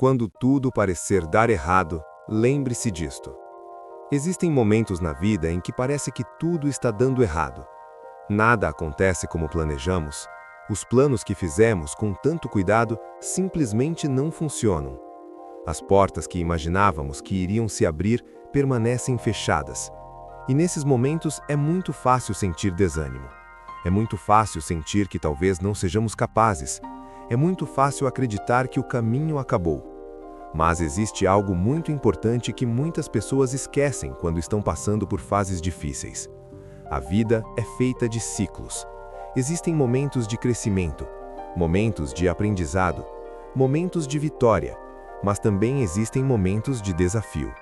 Quando tudo parecer dar errado, lembre-se disto. Existem momentos na vida em que parece que tudo está dando errado. Nada acontece como planejamos. Os planos que fizemos com tanto cuidado simplesmente não funcionam. As portas que imaginávamos que iriam se abrir permanecem fechadas. E nesses momentos é muito fácil sentir desânimo. É muito fácil sentir que talvez não sejamos capazes. É muito fácil acreditar que o caminho acabou. Mas existe algo muito importante que muitas pessoas esquecem quando estão passando por fases difíceis. A vida é feita de ciclos. Existem momentos de crescimento, momentos de aprendizado, momentos de vitória, mas também existem momentos de desafio.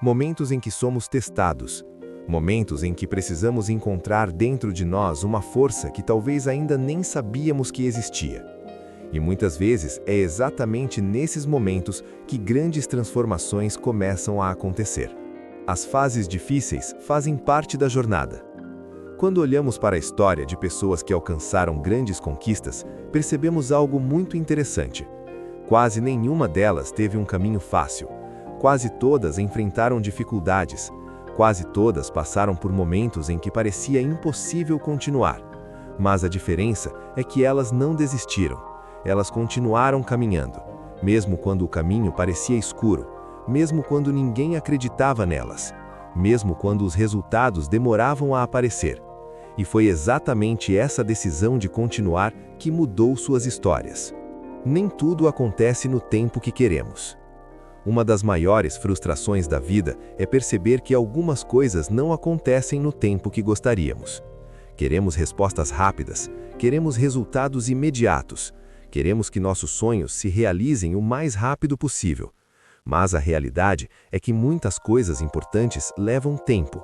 Momentos em que somos testados, momentos em que precisamos encontrar dentro de nós uma força que talvez ainda nem sabíamos que existia. E muitas vezes é exatamente nesses momentos que grandes transformações começam a acontecer. As fases difíceis fazem parte da jornada. Quando olhamos para a história de pessoas que alcançaram grandes conquistas, percebemos algo muito interessante. Quase nenhuma delas teve um caminho fácil. Quase todas enfrentaram dificuldades. Quase todas passaram por momentos em que parecia impossível continuar. Mas a diferença é que elas não desistiram. Elas continuaram caminhando, mesmo quando o caminho parecia escuro, mesmo quando ninguém acreditava nelas, mesmo quando os resultados demoravam a aparecer. E foi exatamente essa decisão de continuar que mudou suas histórias. Nem tudo acontece no tempo que queremos. Uma das maiores frustrações da vida é perceber que algumas coisas não acontecem no tempo que gostaríamos. Queremos respostas rápidas, queremos resultados imediatos. Queremos que nossos sonhos se realizem o mais rápido possível. Mas a realidade é que muitas coisas importantes levam tempo.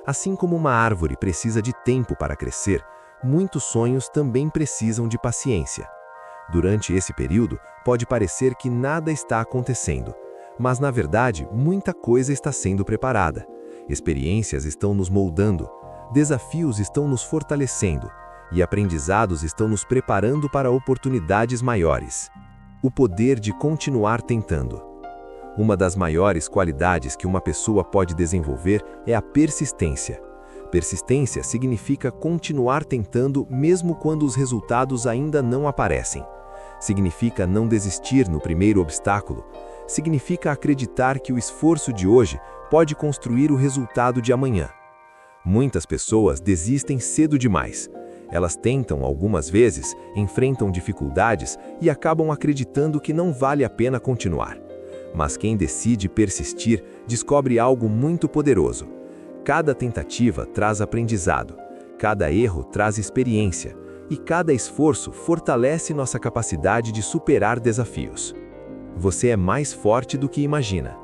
Assim como uma árvore precisa de tempo para crescer, muitos sonhos também precisam de paciência. Durante esse período, pode parecer que nada está acontecendo, mas na verdade, muita coisa está sendo preparada. Experiências estão nos moldando, desafios estão nos fortalecendo, e aprendizados estão nos preparando para oportunidades maiores. O poder de continuar tentando. Uma das maiores qualidades que uma pessoa pode desenvolver é a persistência. Persistência significa continuar tentando mesmo quando os resultados ainda não aparecem. Significa não desistir no primeiro obstáculo. Significa acreditar que o esforço de hoje pode construir o resultado de amanhã. Muitas pessoas desistem cedo demais. Elas tentam algumas vezes, enfrentam dificuldades e acabam acreditando que não vale a pena continuar. Mas quem decide persistir descobre algo muito poderoso. Cada tentativa traz aprendizado, cada erro traz experiência e cada esforço fortalece nossa capacidade de superar desafios. Você é mais forte do que imagina.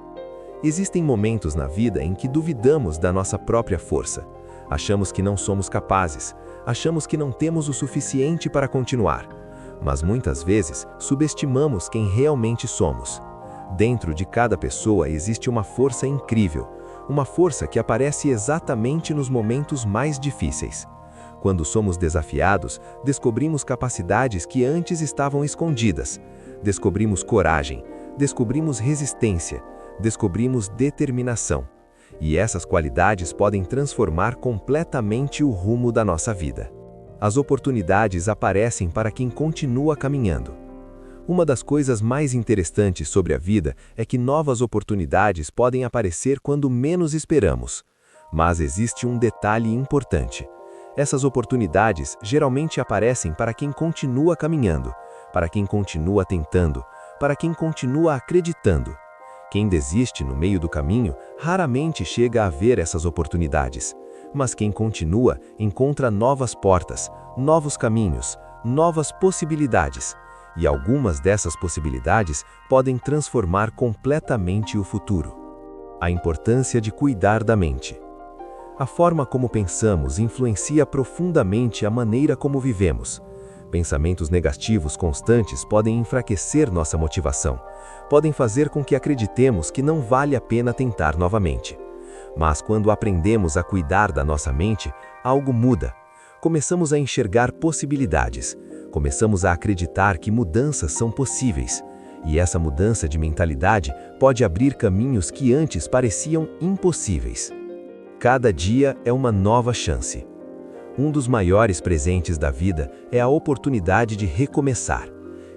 Existem momentos na vida em que duvidamos da nossa própria força. Achamos que não somos capazes, achamos que não temos o suficiente para continuar. Mas muitas vezes subestimamos quem realmente somos. Dentro de cada pessoa existe uma força incrível, uma força que aparece exatamente nos momentos mais difíceis. Quando somos desafiados, descobrimos capacidades que antes estavam escondidas. Descobrimos coragem, descobrimos resistência, descobrimos determinação. E essas qualidades podem transformar completamente o rumo da nossa vida. As oportunidades aparecem para quem continua caminhando. Uma das coisas mais interessantes sobre a vida é que novas oportunidades podem aparecer quando menos esperamos. Mas existe um detalhe importante. Essas oportunidades geralmente aparecem para quem continua caminhando, para quem continua tentando, para quem continua acreditando. Quem desiste no meio do caminho raramente chega a ver essas oportunidades, mas quem continua encontra novas portas, novos caminhos, novas possibilidades, e algumas dessas possibilidades podem transformar completamente o futuro. A importância de cuidar da mente. A forma como pensamos influencia profundamente a maneira como vivemos. Pensamentos negativos constantes podem enfraquecer nossa motivação, podem fazer com que acreditemos que não vale a pena tentar novamente. Mas quando aprendemos a cuidar da nossa mente, algo muda. Começamos a enxergar possibilidades, começamos a acreditar que mudanças são possíveis. E essa mudança de mentalidade pode abrir caminhos que antes pareciam impossíveis. Cada dia é uma nova chance. Um dos maiores presentes da vida é a oportunidade de recomeçar.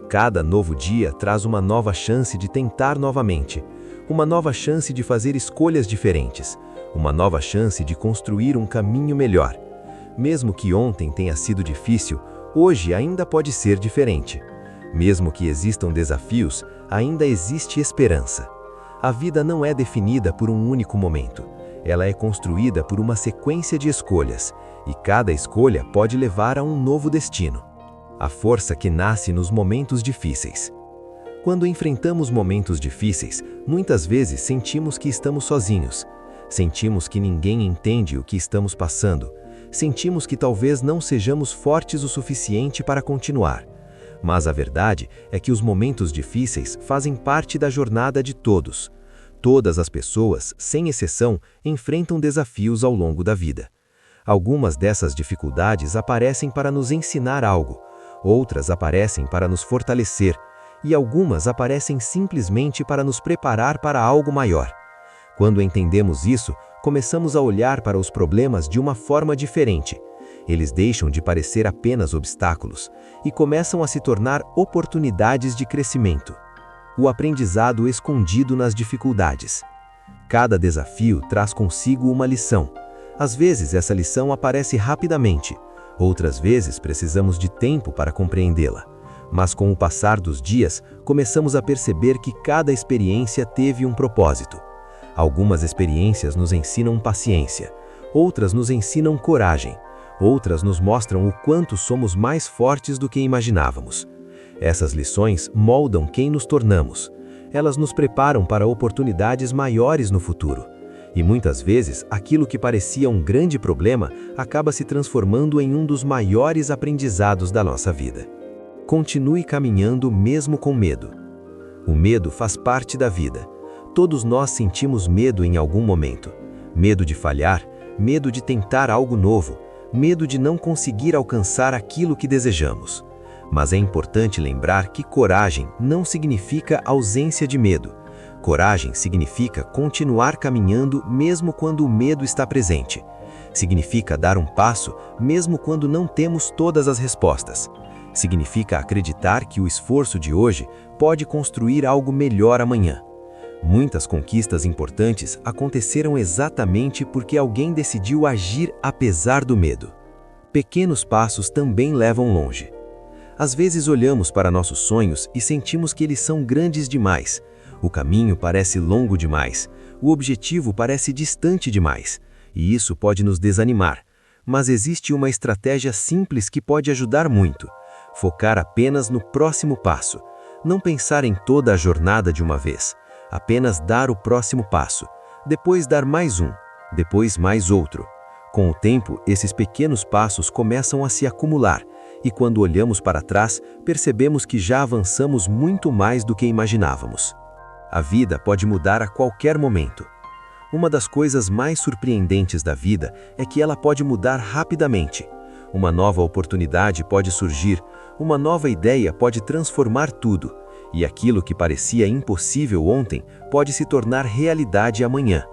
Cada novo dia traz uma nova chance de tentar novamente, uma nova chance de fazer escolhas diferentes, uma nova chance de construir um caminho melhor. Mesmo que ontem tenha sido difícil, hoje ainda pode ser diferente. Mesmo que existam desafios, ainda existe esperança. A vida não é definida por um único momento. Ela é construída por uma sequência de escolhas, e cada escolha pode levar a um novo destino. A força que nasce nos momentos difíceis. Quando enfrentamos momentos difíceis, muitas vezes sentimos que estamos sozinhos. Sentimos que ninguém entende o que estamos passando. Sentimos que talvez não sejamos fortes o suficiente para continuar. Mas a verdade é que os momentos difíceis fazem parte da jornada de todos. Todas as pessoas, sem exceção, enfrentam desafios ao longo da vida. Algumas dessas dificuldades aparecem para nos ensinar algo, outras aparecem para nos fortalecer, e algumas aparecem simplesmente para nos preparar para algo maior. Quando entendemos isso, começamos a olhar para os problemas de uma forma diferente. Eles deixam de parecer apenas obstáculos e começam a se tornar oportunidades de crescimento. O aprendizado escondido nas dificuldades. Cada desafio traz consigo uma lição. Às vezes essa lição aparece rapidamente, outras vezes precisamos de tempo para compreendê-la. Mas com o passar dos dias, começamos a perceber que cada experiência teve um propósito. Algumas experiências nos ensinam paciência, outras nos ensinam coragem, outras nos mostram o quanto somos mais fortes do que imaginávamos. Essas lições moldam quem nos tornamos. Elas nos preparam para oportunidades maiores no futuro. E muitas vezes, aquilo que parecia um grande problema acaba se transformando em um dos maiores aprendizados da nossa vida. Continue caminhando mesmo com medo. O medo faz parte da vida. Todos nós sentimos medo em algum momento. Medo de falhar, medo de tentar algo novo, medo de não conseguir alcançar aquilo que desejamos. Mas é importante lembrar que coragem não significa ausência de medo. Coragem significa continuar caminhando mesmo quando o medo está presente. Significa dar um passo mesmo quando não temos todas as respostas. Significa acreditar que o esforço de hoje pode construir algo melhor amanhã. Muitas conquistas importantes aconteceram exatamente porque alguém decidiu agir apesar do medo. Pequenos passos também levam longe. Às vezes olhamos para nossos sonhos e sentimos que eles são grandes demais. O caminho parece longo demais. O objetivo parece distante demais. E isso pode nos desanimar. Mas existe uma estratégia simples que pode ajudar muito. Focar apenas no próximo passo. Não pensar em toda a jornada de uma vez. Apenas dar o próximo passo. Depois dar mais um. Depois mais outro. Com o tempo, esses pequenos passos começam a se acumular. E quando olhamos para trás, percebemos que já avançamos muito mais do que imaginávamos. A vida pode mudar a qualquer momento. Uma das coisas mais surpreendentes da vida é que ela pode mudar rapidamente. Uma nova oportunidade pode surgir, uma nova ideia pode transformar tudo, e aquilo que parecia impossível ontem pode se tornar realidade amanhã.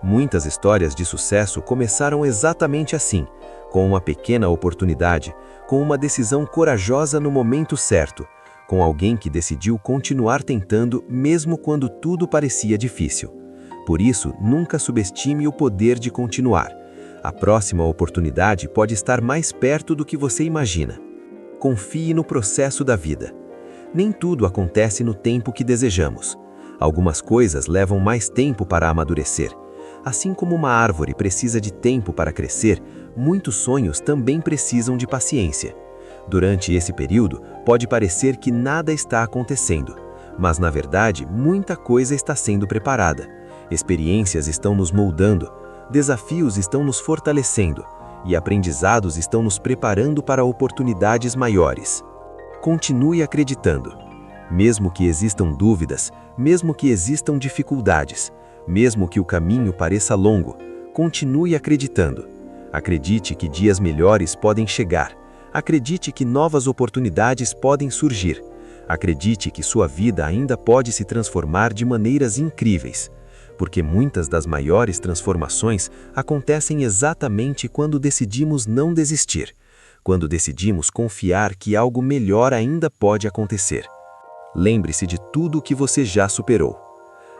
Muitas histórias de sucesso começaram exatamente assim, com uma pequena oportunidade, com uma decisão corajosa no momento certo, com alguém que decidiu continuar tentando mesmo quando tudo parecia difícil. Por isso, nunca subestime o poder de continuar. A próxima oportunidade pode estar mais perto do que você imagina. Confie no processo da vida. Nem tudo acontece no tempo que desejamos. Algumas coisas levam mais tempo para amadurecer. Assim como uma árvore precisa de tempo para crescer, muitos sonhos também precisam de paciência. Durante esse período, pode parecer que nada está acontecendo, mas na verdade, muita coisa está sendo preparada. Experiências estão nos moldando, desafios estão nos fortalecendo e aprendizados estão nos preparando para oportunidades maiores. Continue acreditando. Mesmo que existam dúvidas, mesmo que existam dificuldades, mesmo que o caminho pareça longo, continue acreditando. Acredite que dias melhores podem chegar. Acredite que novas oportunidades podem surgir. Acredite que sua vida ainda pode se transformar de maneiras incríveis, porque muitas das maiores transformações acontecem exatamente quando decidimos não desistir, quando decidimos confiar que algo melhor ainda pode acontecer. Lembre-se de tudo o que você já superou.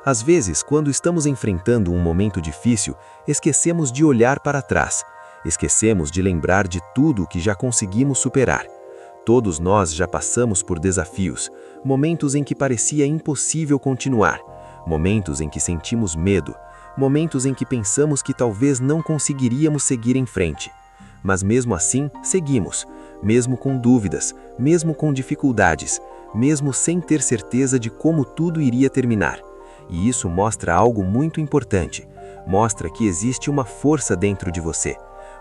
Às vezes, quando estamos enfrentando um momento difícil, esquecemos de olhar para trás, esquecemos de lembrar de tudo o que já conseguimos superar. Todos nós já passamos por desafios, momentos em que parecia impossível continuar, momentos em que sentimos medo, momentos em que pensamos que talvez não conseguiríamos seguir em frente. Mas mesmo assim, seguimos, mesmo com dúvidas, mesmo com dificuldades, mesmo sem ter certeza de como tudo iria terminar. E isso mostra algo muito importante. Mostra que existe uma força dentro de você.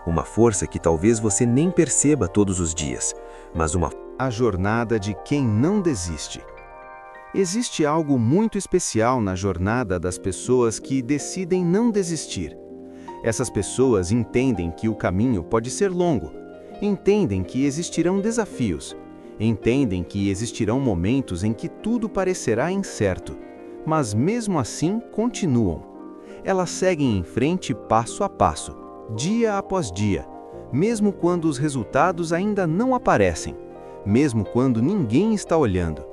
Uma força que talvez você nem perceba todos os dias, mas A jornada de quem não desiste. Existe algo muito especial na jornada das pessoas que decidem não desistir. Essas pessoas entendem que o caminho pode ser longo, entendem que existirão desafios, entendem que existirão momentos em que tudo parecerá incerto, mas mesmo assim continuam. Elas seguem em frente passo a passo, dia após dia, mesmo quando os resultados ainda não aparecem, mesmo quando ninguém está olhando.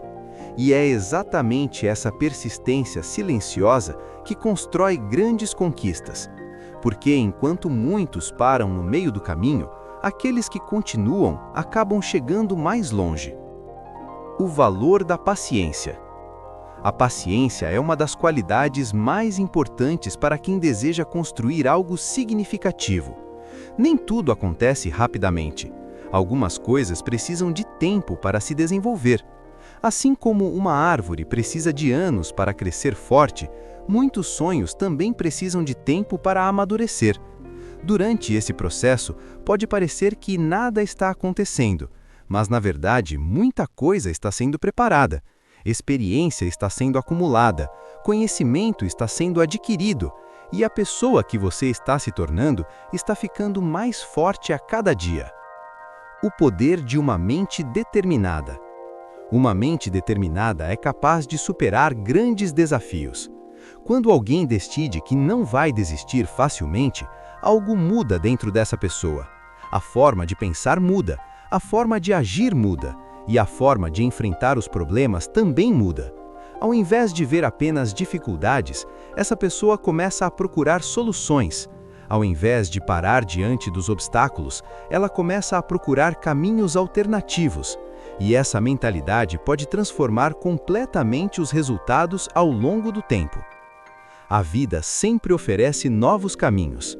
E é exatamente essa persistência silenciosa que constrói grandes conquistas. Porque enquanto muitos param no meio do caminho, aqueles que continuam acabam chegando mais longe. O valor da paciência. A paciência é uma das qualidades mais importantes para quem deseja construir algo significativo. Nem tudo acontece rapidamente. Algumas coisas precisam de tempo para se desenvolver. Assim como uma árvore precisa de anos para crescer forte, muitos sonhos também precisam de tempo para amadurecer. Durante esse processo, pode parecer que nada está acontecendo, mas na verdade muita coisa está sendo preparada. Experiência está sendo acumulada, conhecimento está sendo adquirido, e a pessoa que você está se tornando está ficando mais forte a cada dia. O poder de uma mente determinada. Uma mente determinada é capaz de superar grandes desafios. Quando alguém decide que não vai desistir facilmente, algo muda dentro dessa pessoa. A forma de pensar muda, a forma de agir muda, e a forma de enfrentar os problemas também muda. Ao invés de ver apenas dificuldades, essa pessoa começa a procurar soluções. Ao invés de parar diante dos obstáculos, ela começa a procurar caminhos alternativos. E essa mentalidade pode transformar completamente os resultados ao longo do tempo. A vida sempre oferece novos caminhos.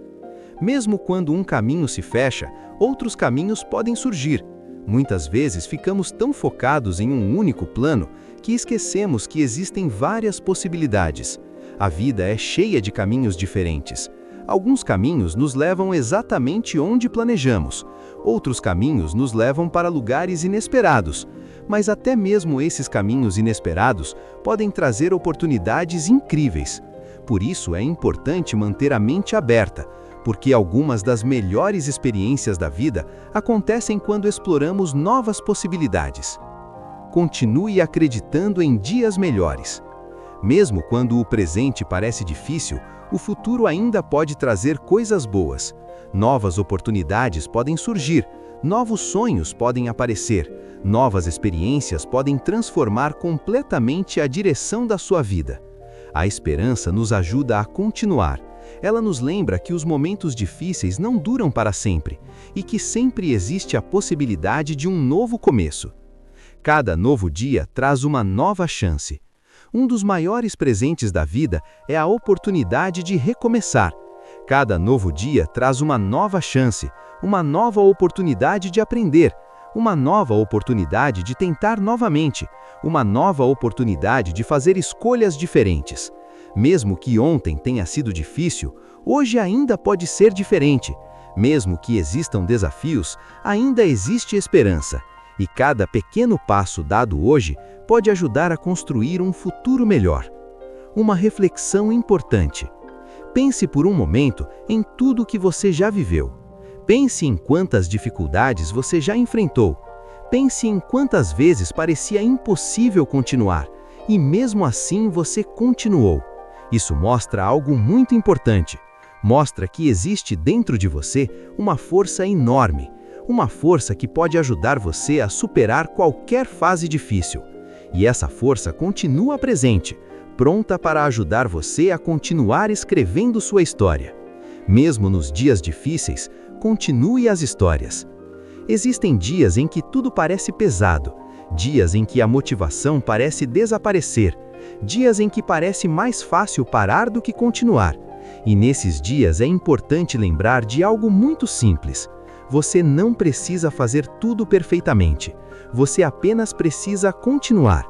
Mesmo quando um caminho se fecha, outros caminhos podem surgir. Muitas vezes ficamos tão focados em um único plano que esquecemos que existem várias possibilidades. A vida é cheia de caminhos diferentes. Alguns caminhos nos levam exatamente onde planejamos. Outros caminhos nos levam para lugares inesperados. Mas até mesmo esses caminhos inesperados podem trazer oportunidades incríveis. Por isso é importante manter a mente aberta, porque algumas das melhores experiências da vida acontecem quando exploramos novas possibilidades. Continue acreditando em dias melhores. Mesmo quando o presente parece difícil, o futuro ainda pode trazer coisas boas. Novas oportunidades podem surgir, novos sonhos podem aparecer, novas experiências podem transformar completamente a direção da sua vida. A esperança nos ajuda a continuar. Ela nos lembra que os momentos difíceis não duram para sempre e que sempre existe a possibilidade de um novo começo. Cada novo dia traz uma nova chance. Um dos maiores presentes da vida é a oportunidade de recomeçar. Cada novo dia traz uma nova chance, uma nova oportunidade de aprender, uma nova oportunidade de tentar novamente, uma nova oportunidade de fazer escolhas diferentes. Mesmo que ontem tenha sido difícil, hoje ainda pode ser diferente. Mesmo que existam desafios, ainda existe esperança. E cada pequeno passo dado hoje pode ajudar a construir um futuro melhor. Uma reflexão importante. Pense por um momento em tudo que você já viveu. Pense em quantas dificuldades você já enfrentou. Pense em quantas vezes parecia impossível continuar, e mesmo assim você continuou. Isso mostra algo muito importante. Mostra que existe dentro de você uma força enorme, uma força que pode ajudar você a superar qualquer fase difícil. E essa força continua presente, pronta para ajudar você a continuar escrevendo sua história. Mesmo nos dias difíceis, continue as histórias. Existem dias em que tudo parece pesado, dias em que a motivação parece desaparecer, dias em que parece mais fácil parar do que continuar. E nesses dias é importante lembrar de algo muito simples. Você não precisa fazer tudo perfeitamente. Você apenas precisa continuar,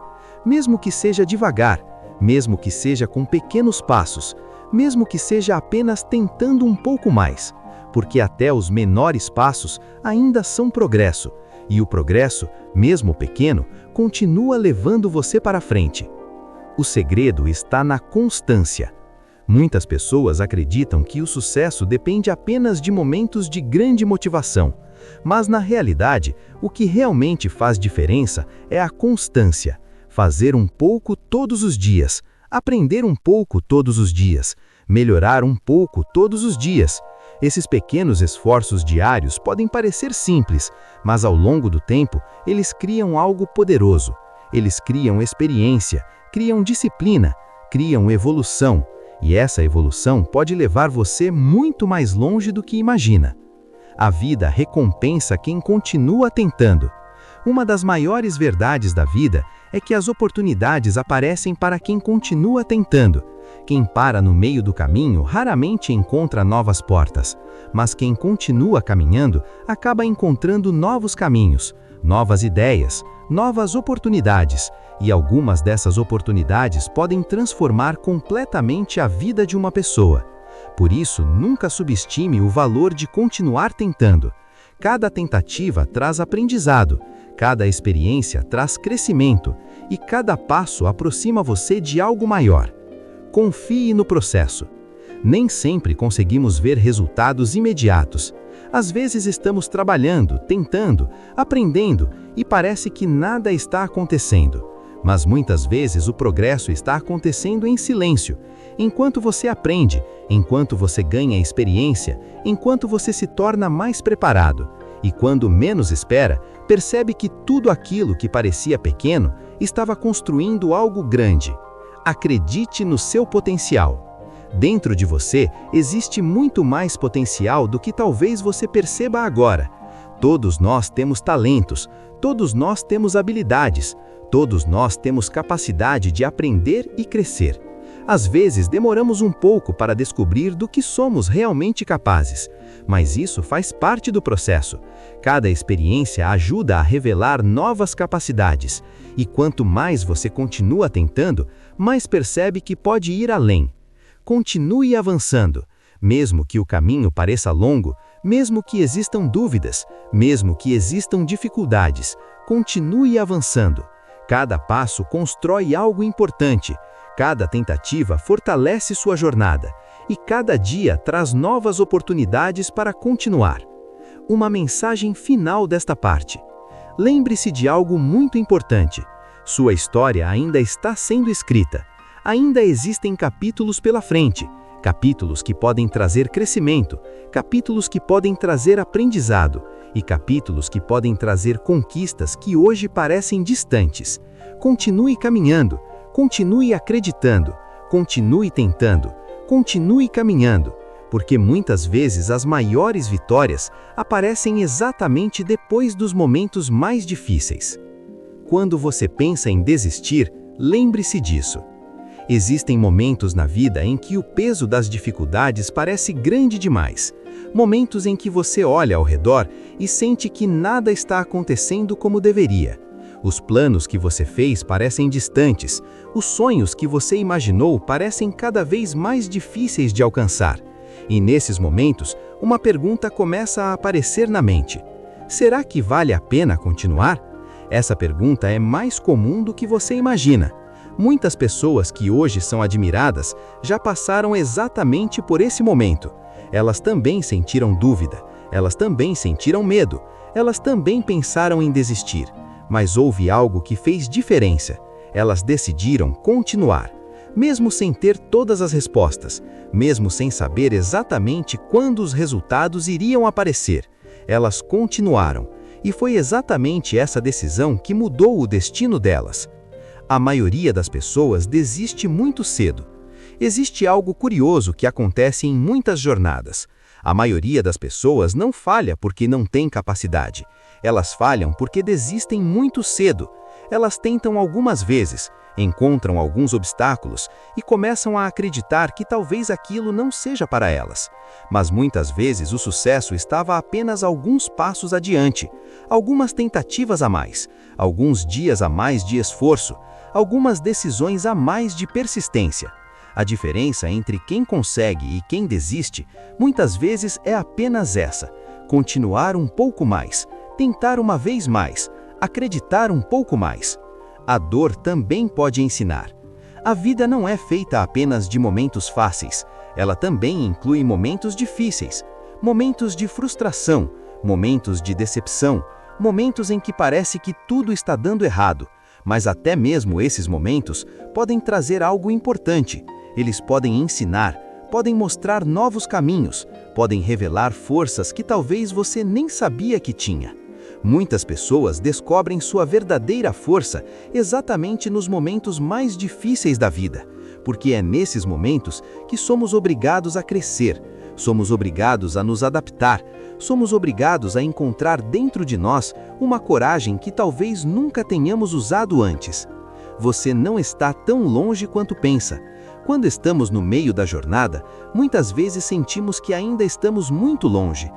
mesmo que seja devagar, mesmo que seja com pequenos passos, mesmo que seja apenas tentando um pouco mais, porque até os menores passos ainda são progresso, e o progresso, mesmo pequeno, continua levando você para frente. O segredo está na constância. Muitas pessoas acreditam que o sucesso depende apenas de momentos de grande motivação, mas na realidade, o que realmente faz diferença é a constância. Fazer um pouco todos os dias, aprender um pouco todos os dias, melhorar um pouco todos os dias. Esses pequenos esforços diários podem parecer simples, mas ao longo do tempo, eles criam algo poderoso. Eles criam experiência, criam disciplina, criam evolução. E essa evolução pode levar você muito mais longe do que imagina. A vida recompensa quem continua tentando. Uma das maiores verdades da vida é que as oportunidades aparecem para quem continua tentando. Quem para no meio do caminho raramente encontra novas portas, mas quem continua caminhando acaba encontrando novos caminhos, novas ideias, novas oportunidades, e algumas dessas oportunidades podem transformar completamente a vida de uma pessoa. Por isso, nunca subestime o valor de continuar tentando. Cada tentativa traz aprendizado, cada experiência traz crescimento, e cada passo aproxima você de algo maior. Confie no processo. Nem sempre conseguimos ver resultados imediatos. Às vezes estamos trabalhando, tentando, aprendendo, e parece que nada está acontecendo. Mas muitas vezes o progresso está acontecendo em silêncio, enquanto você aprende, enquanto você ganha experiência, enquanto você se torna mais preparado. E quando menos espera, percebe que tudo aquilo que parecia pequeno estava construindo algo grande. Acredite no seu potencial. Dentro de você existe muito mais potencial do que talvez você perceba agora. Todos nós temos talentos, todos nós temos habilidades, todos nós temos capacidade de aprender e crescer. Às vezes demoramos um pouco para descobrir do que somos realmente capazes, mas isso faz parte do processo. Cada experiência ajuda a revelar novas capacidades, e quanto mais você continua tentando, mais percebe que pode ir além. Continue avançando, mesmo que o caminho pareça longo, mesmo que existam dúvidas, mesmo que existam dificuldades, continue avançando. Cada passo constrói algo importante, cada tentativa fortalece sua jornada, e cada dia traz novas oportunidades para continuar. Uma mensagem final desta parte. Lembre-se de algo muito importante. Sua história ainda está sendo escrita. Ainda existem capítulos pela frente, capítulos que podem trazer crescimento, capítulos que podem trazer aprendizado, e capítulos que podem trazer conquistas que hoje parecem distantes. Continue caminhando, continue acreditando, continue tentando, continue caminhando, porque muitas vezes as maiores vitórias aparecem exatamente depois dos momentos mais difíceis. Quando você pensa em desistir, lembre-se disso. Existem momentos na vida em que o peso das dificuldades parece grande demais. Momentos em que você olha ao redor e sente que nada está acontecendo como deveria. Os planos que você fez parecem distantes, os sonhos que você imaginou parecem cada vez mais difíceis de alcançar. E nesses momentos, uma pergunta começa a aparecer na mente. Será que vale a pena continuar? Essa pergunta é mais comum do que você imagina. Muitas pessoas que hoje são admiradas já passaram exatamente por esse momento. Elas também sentiram dúvida, elas também sentiram medo, Elas também pensaram em desistir, mas houve algo que fez diferença. Elas decidiram continuar, mesmo sem ter todas as respostas, mesmo sem saber exatamente quando os resultados iriam aparecer. Elas continuaram, e foi exatamente essa decisão que mudou o destino delas. A maioria das pessoas desiste muito cedo. Existe algo curioso que acontece em muitas jornadas. A maioria das pessoas não falha porque não tem capacidade. Elas falham porque desistem muito cedo. Elas tentam algumas vezes, encontram alguns obstáculos e começam a acreditar que talvez aquilo não seja para elas. Mas muitas vezes o sucesso estava apenas alguns passos adiante, algumas tentativas a mais, alguns dias a mais de esforço, algumas decisões a mais de persistência. A diferença entre quem consegue e quem desiste, muitas vezes é apenas essa: continuar um pouco mais, tentar uma vez mais, acreditar um pouco mais. A dor também pode ensinar. A vida não é feita apenas de momentos fáceis, ela também inclui momentos difíceis, momentos de frustração, momentos de decepção, momentos em que parece que tudo está dando errado. Mas até mesmo esses momentos podem trazer algo importante. Eles podem ensinar, podem mostrar novos caminhos, podem revelar forças que talvez você nem sabia que tinha. Muitas pessoas descobrem sua verdadeira força exatamente nos momentos mais difíceis da vida, porque é nesses momentos que somos obrigados a crescer, somos obrigados a nos adaptar, somos obrigados a encontrar dentro de nós uma coragem que talvez nunca tenhamos usado antes. Você não está tão longe quanto pensa. Quando estamos no meio da jornada, muitas vezes sentimos que ainda estamos muito longe.